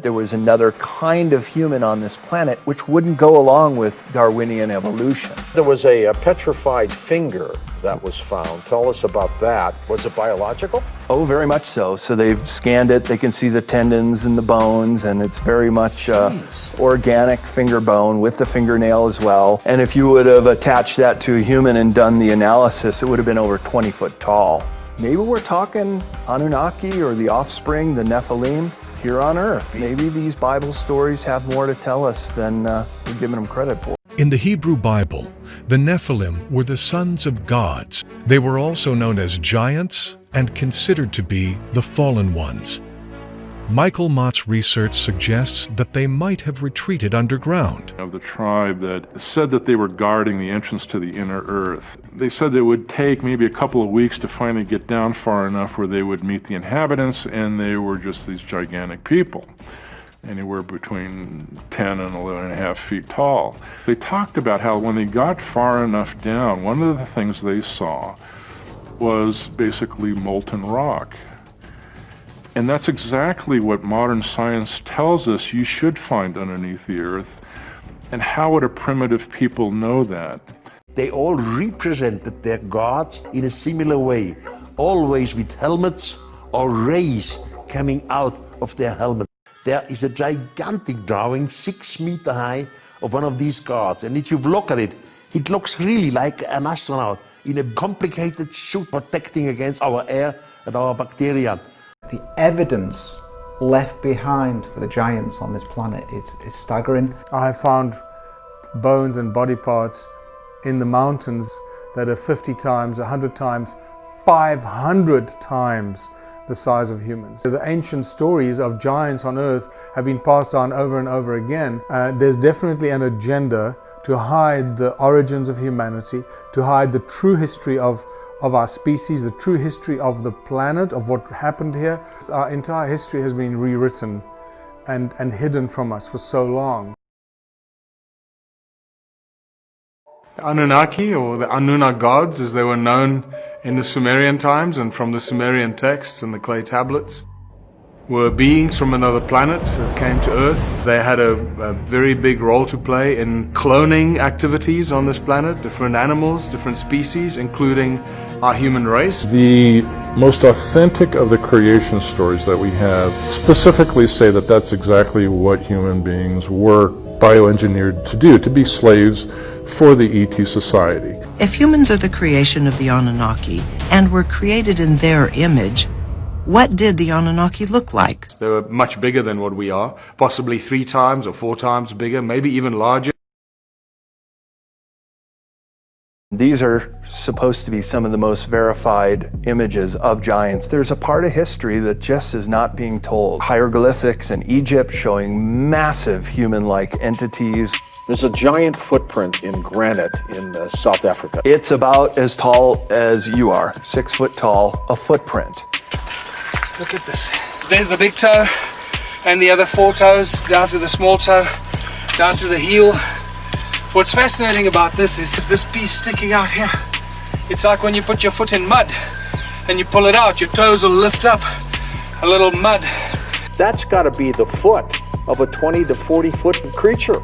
there was another kind of human on this planet which wouldn't go along with Darwinian evolution. There was a petrified finger that was found. Tell us about that. Was it biological? Oh, very much so. So they've scanned it, they can see the tendons and the bones, and it's very much organic finger bone with the fingernail as well. And if you would have attached that to a human and done the analysis, it would have been over 20 foot tall. Maybe we're talking Anunnaki or the offspring, the Nephilim, here on Earth. Maybe these Bible stories have more to tell us than we're giving them credit for. In the Hebrew Bible, the Nephilim were the sons of gods. They were also known as giants and considered to be the fallen ones. Michael Mott's research suggests that they might have retreated underground. Of the tribe that said that they were guarding the entrance to the inner earth. They said it would take maybe a couple of weeks to finally get down far enough where they would meet the inhabitants, and they were just these gigantic people, anywhere between 10 and 11.5 feet tall. They talked about how when they got far enough down, one of the things they saw was basically molten rock. And that's exactly what modern science tells us you should find underneath the earth. And how would a primitive people know that? They all represented their gods in a similar way, always with helmets or rays coming out of their helmets. There is a gigantic drawing, 6 meters high, of one of these gods. And if you look at it, it looks really like an astronaut in a complicated suit protecting against our air and our bacteria. The evidence left behind for the giants on this planet is staggering. I have found bones and body parts in the mountains that are 50 times, 100 times, 500 times the size of humans. So the ancient stories of giants on Earth have been passed on over and over again. There's definitely an agenda to hide the origins of humanity, to hide the true history of our species, the true history of the planet, of what happened here. Our entire history has been rewritten and hidden from us for so long. The Anunnaki, or the Anunna gods as they were known in the Sumerian times and from the Sumerian texts and the clay tablets, were beings from another planet that came to Earth. They had a very big role to play in cloning activities on this planet, different animals, different species, including our human race. The most authentic of the creation stories that we have specifically say that that's exactly what human beings were bioengineered to do, to be slaves for the ET society. If humans are the creation of the Anunnaki and were created in their image, what did the Anunnaki look like? They were much bigger than what we are, possibly 3 times or 4 times bigger, maybe even larger. These are supposed to be some of the most verified images of giants. There's a part of history that just is not being told. Hieroglyphics in Egypt showing massive human-like entities. There's a giant footprint in granite in South Africa. It's about as tall as you are, 6 foot tall, a footprint. Look at this. There's the big toe and the other 4 toes down to the small toe, down to the heel. What's fascinating about this is this piece sticking out here. It's like when you put your foot in mud and you pull it out, your toes will lift up a little mud. That's got to be the foot of a 20 to 40 foot creature.